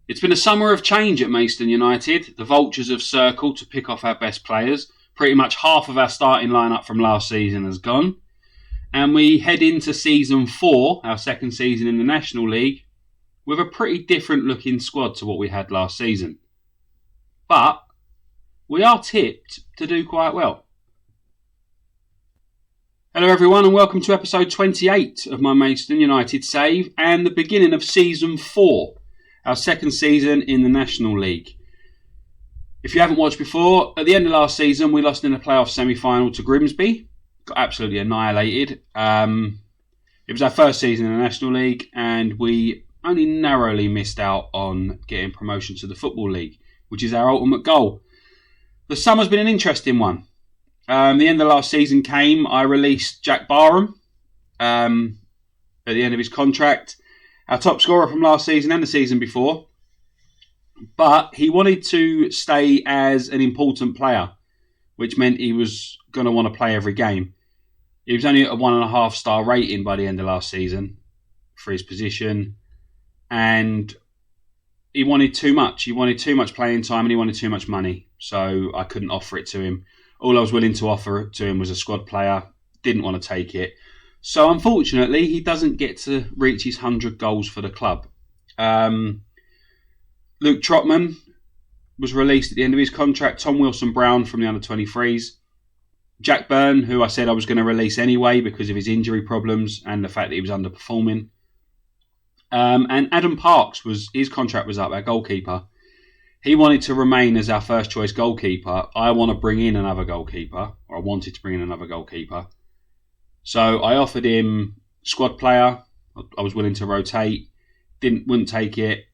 It's been a summer of change at Maidstone United. The Vultures have circled to pick off our best players. Pretty much half of our starting lineup from last season has gone. And we head into season 4, our second season in the National League, with a pretty different looking squad to what we had last season. But we are tipped to do quite well. Hello everyone and welcome to episode 28 of my Maidstone United save and the beginning of season 4, our second season in the National League. If you haven't watched before, at the end of last season we lost in the playoff semi-final to Grimsby. Got absolutely annihilated. It was our first season in the National League and we only narrowly missed out on getting promotion to the Football League, which is our ultimate goal. The summer's been an interesting one. The end of last season came. I released Jack Barham at the end of his contract, our top scorer from last season and the season before. But he wanted to stay as an important player, which meant he was going to want to play every game. He was only at a 1.5 star rating by the end of last season for his position, and he wanted too much. He wanted too much playing time and he wanted too much money, so I couldn't offer it to him. All I was willing to offer to him was a squad player. Didn't want to take it. So unfortunately, he doesn't get to reach his 100 goals for the club. Luke Trotman was released at the end of his contract. Tom Wilson-Brown from the under-23s. Jack Byrne, who I said I was going to release anyway because of his injury problems and the fact that he was underperforming. And Adam Parks, his contract was up, our goalkeeper. He wanted to remain as our first choice goalkeeper. I want to bring in another goalkeeper, or I wanted to bring in another goalkeeper. So I offered him squad player. I was willing to rotate. Wouldn't take it.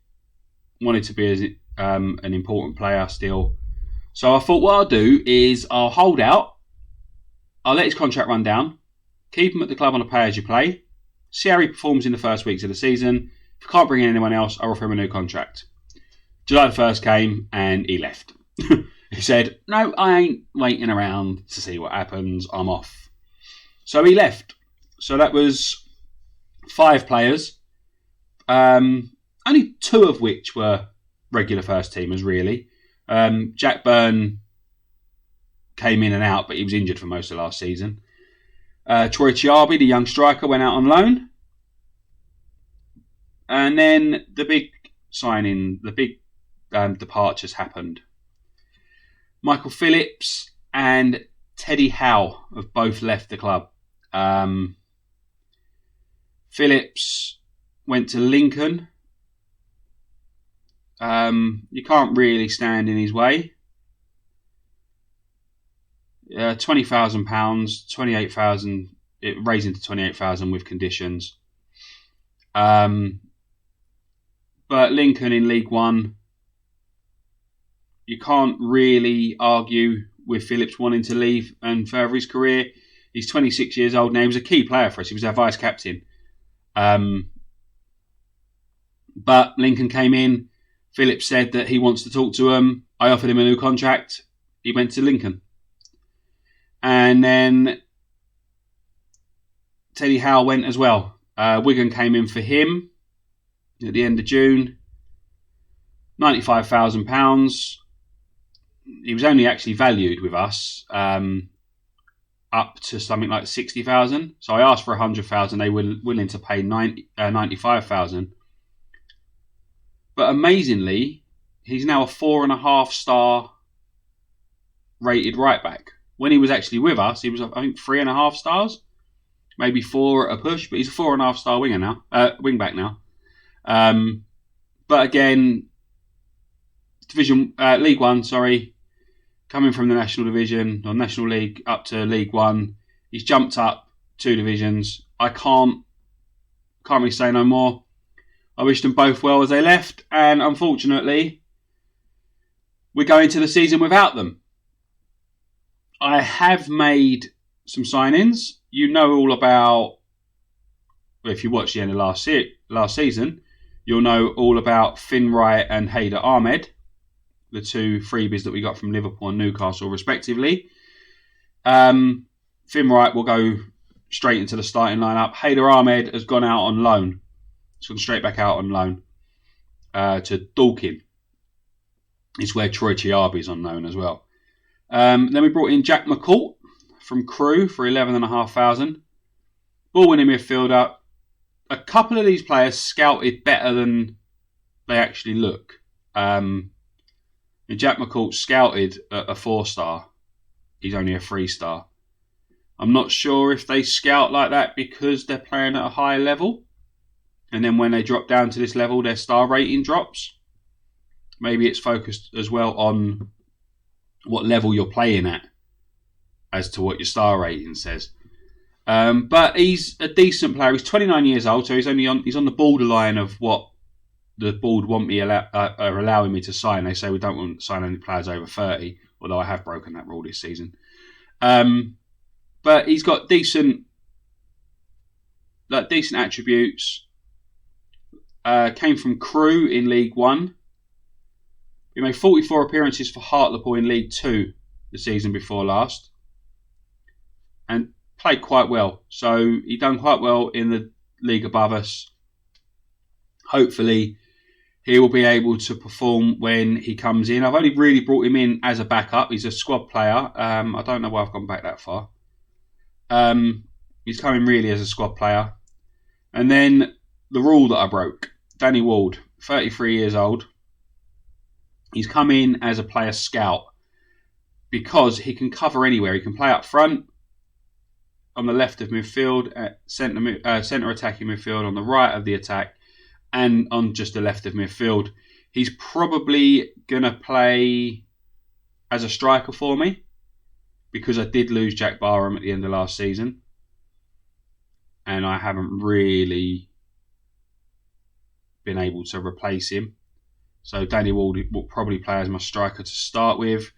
Wanted to be an important player still. So I thought what I'll do is I'll hold out. I'll let his contract run down. Keep him at the club on a pay as you play. See how he performs in the first weeks of the season. If I can't bring in anyone else, I'll offer him a new contract. July the 1st came and he left. He said, no, I ain't waiting around to see what happens. I'm off. So he left. So that was 5 players. Only 2 of which were regular first teamers, really. Jack Byrne came in and out, but he was injured for most of last season. Troy Chiabi, the young striker, went out on loan. And then the big signing, the big departures happened. Michael Phillips and Teddy Howe have both left the club. Phillips went to Lincoln. You can't really stand in his way. £20,000, 28,000, raising to 28,000 with conditions. But Lincoln in League One, you can't really argue with Phillips wanting to leave and further his career. He's 26 years old now. He was a key player for us. He was our vice captain. But Lincoln came in. Phillips said that he wants to talk to him. I offered him a new contract. He went to Lincoln. And then Teddy Howe went as well. Wigan came in for him at the end of June. £95,000. He was only actually valued with us up to something like 60,000. So I asked for 100,000. They were willing to pay 95,000. But amazingly, he's now a 4.5 star rated right back. When he was actually with us, he was, I think, 3.5 stars, maybe 4 at a push. But he's a 4.5 star winger now, wing back now. But again, League One, coming from the National Division or National League up to League One, he's jumped up 2 divisions. I can't really say no more. I wish them both well as they left, and unfortunately, we're going to the season without them. I have made some signings. You know all about, if you watched the end of last season, you'll know all about Finn Wright and Haider Ahmed, the 2 freebies that we got from Liverpool and Newcastle respectively. Finn Wright will go straight into the starting lineup. Haider Ahmed has gone out on loan. He's gone straight back out on loan. to Dorking. It's where Troy Chiabi's on loan as well. Then we brought in Jack Mccourt from Crewe for 11,500. Ball-winning midfielder. A couple of these players scouted better than they actually look. Jack McCourt scouted a 4-star. He's only a 3-star. I'm not sure if they scout like that because they're playing at a higher level. And then when they drop down to this level, their star rating drops. Maybe it's focused as well on what level you're playing at as to what your star rating says. But he's a decent player. He's 29 years old, so he's on the borderline of what the board want me are allowing me to sign. They say we don't want to sign any players over 30, although I have broken that rule this season. But he's got decent attributes. Came from Crewe in League One. He made 44 appearances for Hartlepool in League Two the season before last, and played quite well. So he done quite well in the league above us. Hopefully, he will be able to perform when he comes in. I've only really brought him in as a backup. He's a squad player. I don't know why I've gone back that far. He's coming really as a squad player. And then the rule that I broke. Danny Ward, 33 years old. He's come in as a player scout because he can cover anywhere. He can play up front, on the left of midfield, centre attacking midfield, on the right of the attack, and on just the left of midfield. He's probably going to play as a striker for me because I did lose Jack Barham at the end of last season and I haven't really been able to replace him. So Danny Ward will probably play as my striker to start with.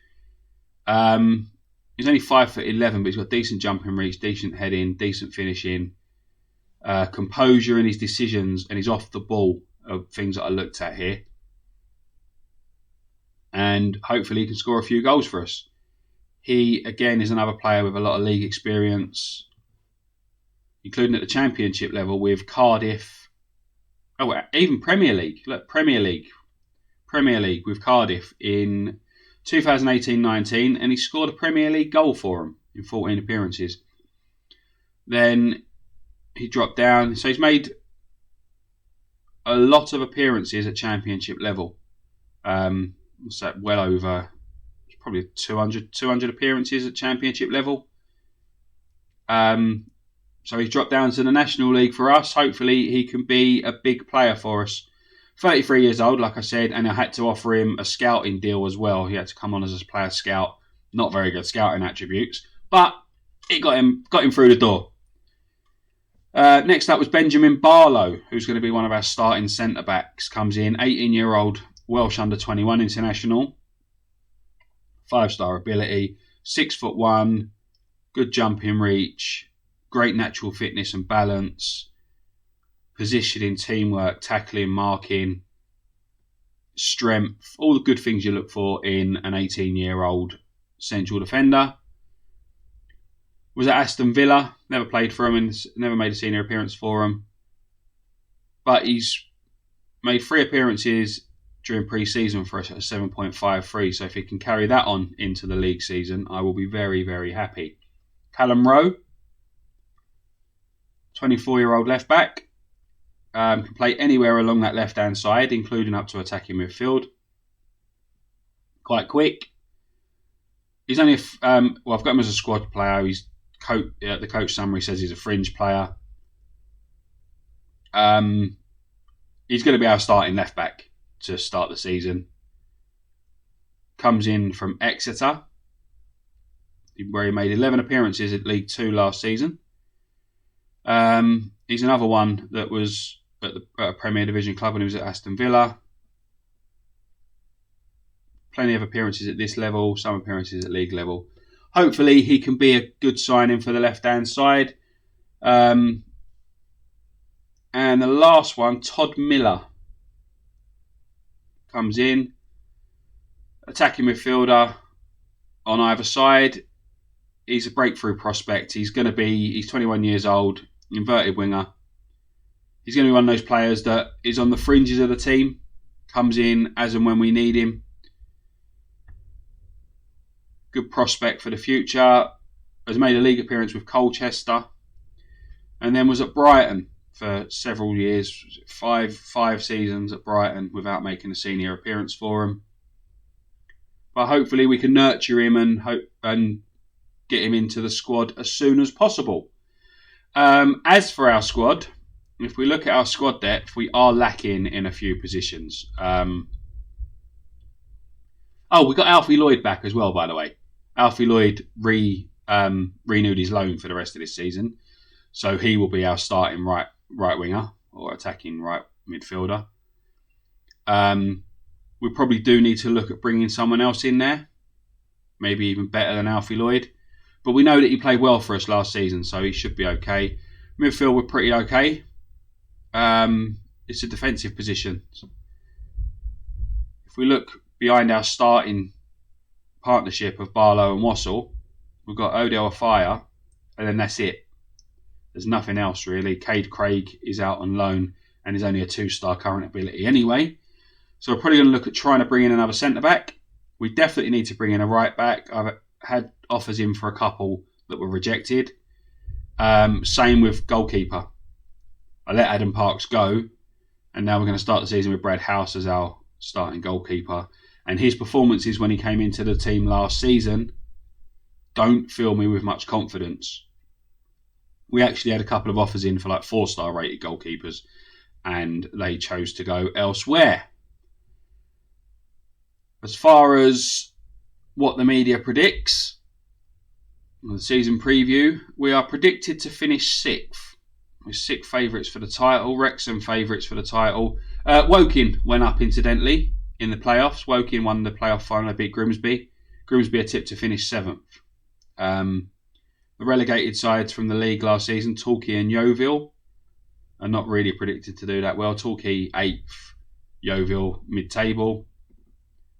He's only 5'11", but he's got decent jumping reach, decent heading, decent finishing, composure in his decisions, and he's off the ball of things that I looked at here. And hopefully he can score a few goals for us. He, again, is another player with a lot of league experience, including at the Championship level with Cardiff. Oh, even Premier League. Look, Premier League with Cardiff in 2018-19, and he scored a Premier League goal for him in 14 appearances. Then he dropped down, so he's made a lot of appearances at Championship level. What's that? Well over, probably 200 appearances at Championship level. So he's dropped down to the National League for us. Hopefully he can be a big player for us. 33 years old, like I said, and I had to offer him a scouting deal as well. He had to come on as a player scout. Not very good scouting attributes, but it got him through the door. Next up was Benjamin Barlow, who's going to be one of our starting centre-backs. Comes in, 18-year-old Welsh under-21 international. 5-star ability, 6'1", good jumping reach, great natural fitness and balance, positioning, teamwork, tackling, marking, strength, all the good things you look for in an 18-year-old central defender. Was at Aston Villa, never played for him and never made a senior appearance for him. But he's made 3 appearances during pre-season for us at a 7.53, so if he can carry that on into the league season, I will be very, very happy. Callum Rowe, 24-year-old left-back, can play anywhere along that left-hand side, including up to attacking midfield. Quite quick. He's only, I've got him as a squad player. He's the coach summary says he's a fringe player. He's going to be our starting left-back to start the season. Comes in from Exeter, where he made 11 appearances at League 2 last season. He's another one that was at a Premier Division club when he was at Aston Villa. Plenty of appearances at this level, some appearances at league level. Hopefully he can be a good signing for the left-hand side. And the last one, Todd Miller, comes in. Attacking midfielder on either side. He's a breakthrough prospect. He's 21 years old, inverted winger. He's going to be one of those players that is on the fringes of the team. comes in as and when we need him. Good prospect for the future. Has made a league appearance with Colchester, and then was at Brighton for several years, five seasons at Brighton without making a senior appearance for him. But hopefully we can nurture him and get him into the squad as soon as possible. As for our squad, if we look at our squad depth, we are lacking in a few positions. We got Alfie Lloyd back as well, by the way. Alfie Lloyd renewed his loan for the rest of this season, so he will be our starting right winger or attacking right midfielder. We probably do need to look at bringing someone else in there, maybe even better than Alfie Lloyd. But we know that he played well for us last season, so he should be okay. Midfield, we're pretty okay. It's a defensive position. If we look behind our starting partnership of Barlow and Wassell, we've got Odell Afire, and then that's it. There's nothing else really. Cade Craig is out on loan and is only a 2-star current ability anyway. So we're probably going to look at trying to bring in another centre-back. We definitely need to bring in a right-back. I've had offers in for a couple that were rejected. Same with goalkeeper. I let Adam Parks go, and now we're going to start the season with Brad House as our starting goalkeeper. And his performances when he came into the team last season don't fill me with much confidence. We actually had a couple of offers in for like 4-star rated goalkeepers, and they chose to go elsewhere. As far as what the media predicts, the season preview, we are predicted to finish 6th. We're 6th favourites for the title, Wrexham favourites for the title. Woking went up incidentally in the playoffs. Woking won the playoff final, they beat Grimsby. Grimsby are tipped to finish 7th. The relegated sides from the league last season, Torquay and Yeovil, are not really predicted to do that well. Torquay 8th, Yeovil mid-table.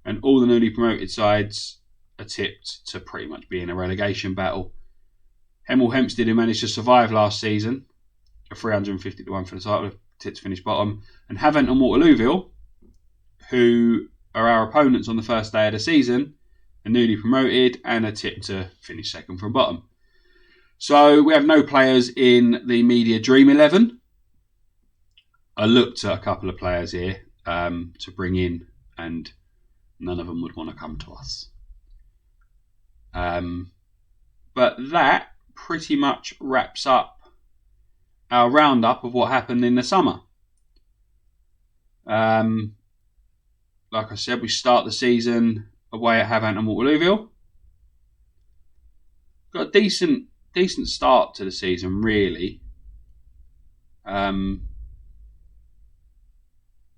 And all the newly promoted sides are tipped to pretty much be in a relegation battle. Hemel Hempstead, who managed to survive last season, are 350 to 1 for the title, tipped to finish bottom. And Havant Waterlooville, who are our opponents on the first day of the season, are newly promoted and are tipped to finish 2nd from bottom. So we have no players in the media Dream 11. I looked at a couple of players here to bring in, and none of them would want to come to us. But that pretty much wraps up our roundup of what happened in the summer. Like I said, we start the season away at Havant and Waterlooville. Got a decent start to the season, really.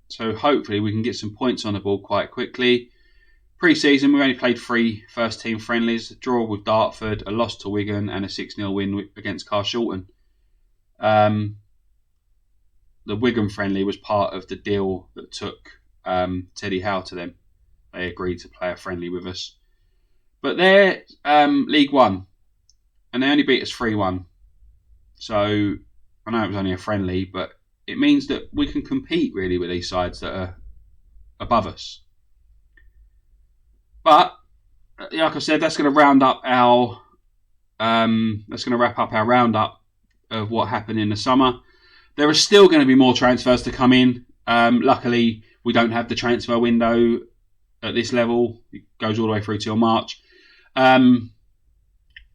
So hopefully we can get some points on the board quite quickly. Pre-season, we only played 3 first-team friendlies, a draw with Dartford, a loss to Wigan, and a 6-0 win against Carshalton. The Wigan friendly was part of the deal that took Teddy Howe to them. They agreed to play a friendly with us. But they're League One, and they only beat us 3-1. So I know it was only a friendly, but it means that we can compete really with these sides that are above us. But like I said, that's going to wrap up our roundup of what happened in the summer. There are still going to be more transfers to come in. Luckily, we don't have the transfer window at this level. It goes all the way through till March.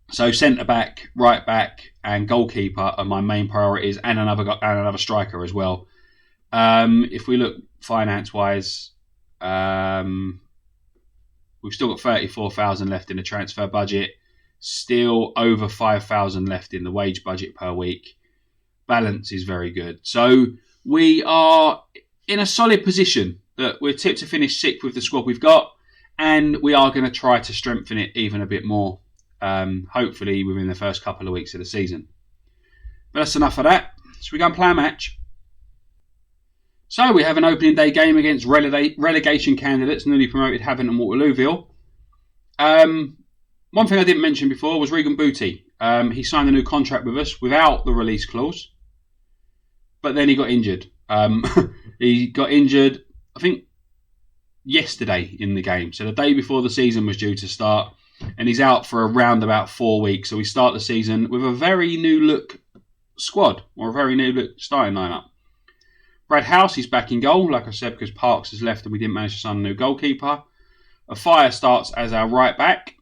So centre back, right back, and goalkeeper are my main priorities, and another striker as well. If we look finance wise, we've still got 34,000 left in the transfer budget, still over 5,000 left in the wage budget per week. Balance is very good. So we are in a solid position that we're tipped to finish 6th with the squad we've got, and we are going to try to strengthen it even a bit more, hopefully within the first couple of weeks of the season. But that's enough of that. So we go and play a match. So we have an opening day game against relegation candidates, newly promoted Havant and Waterlooville. One thing I didn't mention before was Regan Booty. He signed a new contract with us without the release clause, but then he got injured. He got injured, I think yesterday in the game. So the day before the season was due to start, and he's out for around about 4 weeks. So we start the season with a very new look squad, or a very new look starting lineup. Brad House is back in goal, like I said, because Parks has left and we didn't manage to sign a new goalkeeper. Afire starts as our right back.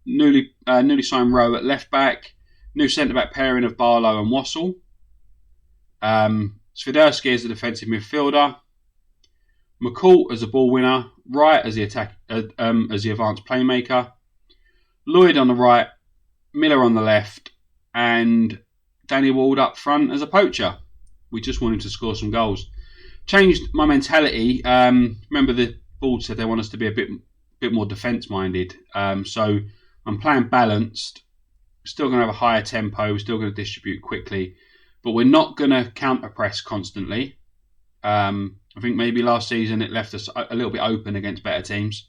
Newly signed Rowe at left back. New centre back pairing of Barlow and Wassell. Swiderski as the defensive midfielder. Mccourt as a ball winner. Wright as the advanced playmaker. Lloyd on the right. Miller on the left. And Danny Ward up front as a poacher. We just wanted to score some goals. Changed my mentality. Remember the board said they want us to be a bit more defence minded. So I'm playing balanced. Still going to have a higher tempo. We're still going to distribute quickly. But we're not going to counter press constantly. I think maybe last season it left us a little bit open against better teams.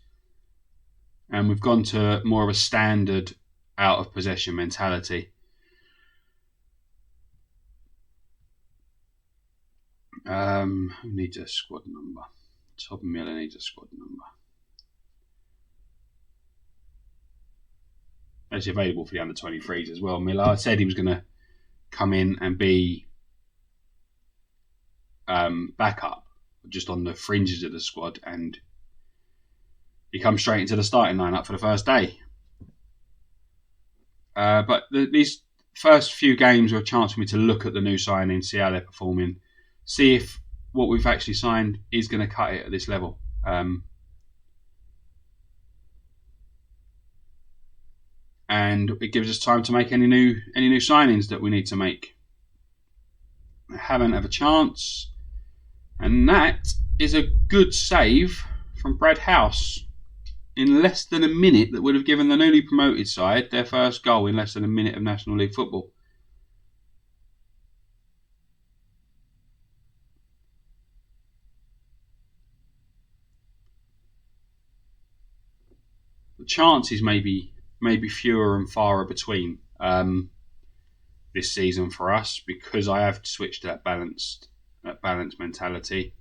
And we've gone to more of a standard out of possession mentality. Who needs a squad number? Todd Miller needs a squad number. That's available for the under-23s as well. Miller, I said he was going to come in and be backup, just on the fringes of the squad, and he comes straight into the starting lineup for the first day. But these first few games are a chance for me to look at the new signings, see how they're performing, see if what we've actually signed is going to cut it at this level. And it gives us time to make any new signings that we need to make. Haven't have a chance, and that is a good save from Brad House in less than a minute. That would have given the newly promoted side their first goal in less than a minute of National League football. The chances may be fewer and far between this season for us, because I have switched to that balanced mentality.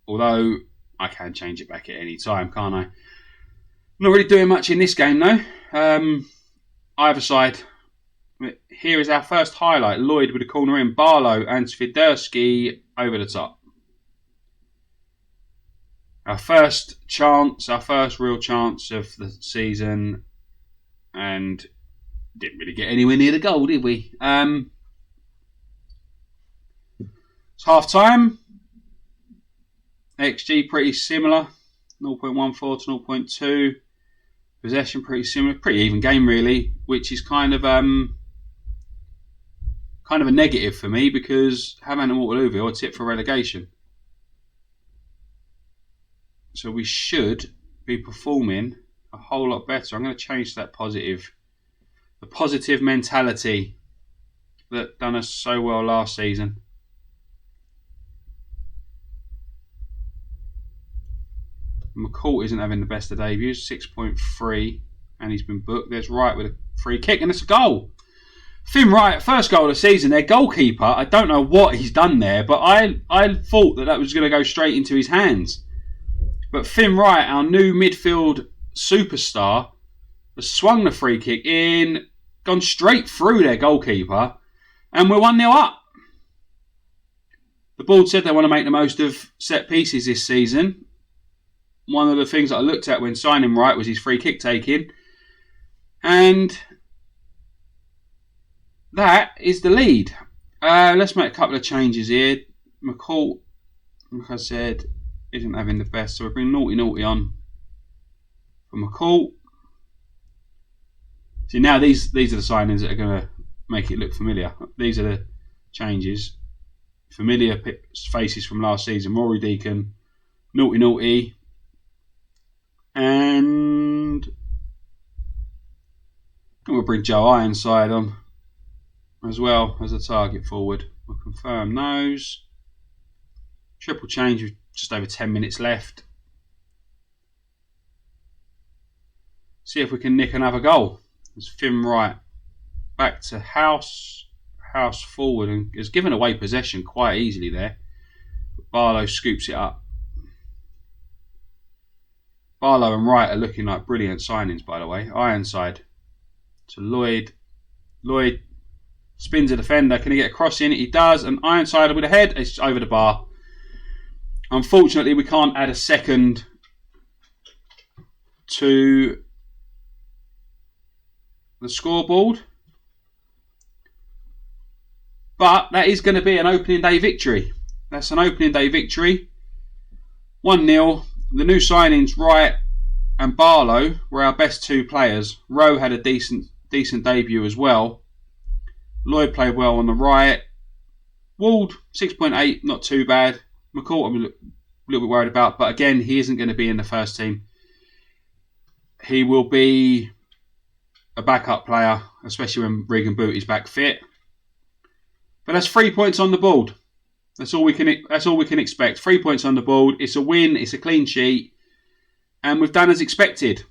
Although I can change it back at any time, can't I? Not really doing much in this game though. Either side. Here is our first highlight. Lloyd with a corner in. Barlow and Swiderski over the top. Our first real chance of the season, and didn't really get anywhere near the goal, did we? It's half time. XG pretty similar, 0.14 to 0.2. Possession pretty similar, pretty even game really, which is kind of a negative for me, because Havant Waterlooville are tipped for relegation. So we should be performing a whole lot better. I'm going to change that positive. The positive mentality that done us so well last season. Mccourt isn't having the best of debuts, 6.3, and he's been booked. There's Wright with a free kick, and it's a goal. Finn Wright, first goal of the season. Their goalkeeper, I don't know what he's done there, but I thought that was going to go straight into his hands. But Finn Wright, our new midfield superstar, has swung the free kick in, gone straight through their goalkeeper, and we're 1-0 up. The board said they want to make the most of set pieces this season. One of the things that I looked at when signing Wright was his free kick taking. And that is the lead. Let's make a couple of changes here. Mccourt, like I said, isn't having the best, so we bring naughty on for Mccourt. See, now these are the signings that are going to make it look familiar. These are the changes. Familiar faces from last season. Rory Deacon, naughty, and we'll bring Joe Ironside on as well as a target forward. We'll confirm those. Triple change with just over 10 minutes left. See if we can nick another goal. It's Finn Wright back to House forward, and has given away possession quite easily there. Barlow scoops it up. Barlow and Wright are looking like brilliant signings, by the way. Ironside to Lloyd. Lloyd spins a defender. Can he get a cross in? He does. And Ironside with a head. It's over the bar. Unfortunately, we can't add a second to the scoreboard. But that is going to be an opening day victory. That's an opening day victory. 1-0. The new signings, Wright and Barlow, were our best two players. Rowe had a decent debut as well. Lloyd played well on the right. Wald, 6.8, not too bad. Mccourt, I'm a little bit worried about, but again, he isn't going to be in the first team. He will be a backup player, especially when Regan Boot is back fit. But that's 3 points on the board. That's all we can expect. 3 points on the board. It's a win. It's a clean sheet, and we've done as expected.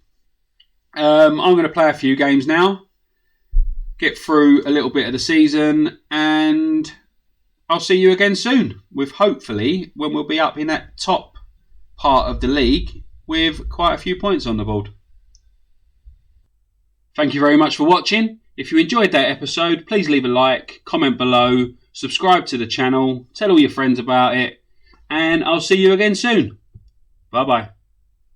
I'm going to play a few games now, get through a little bit of the season, and I'll see you again soon. With hopefully when we'll be up in that top part of the league with quite a few points on the board. Thank you very much for watching. If you enjoyed that episode, please leave a like, comment below, subscribe to the channel, tell all your friends about it, and I'll see you again soon. Bye bye.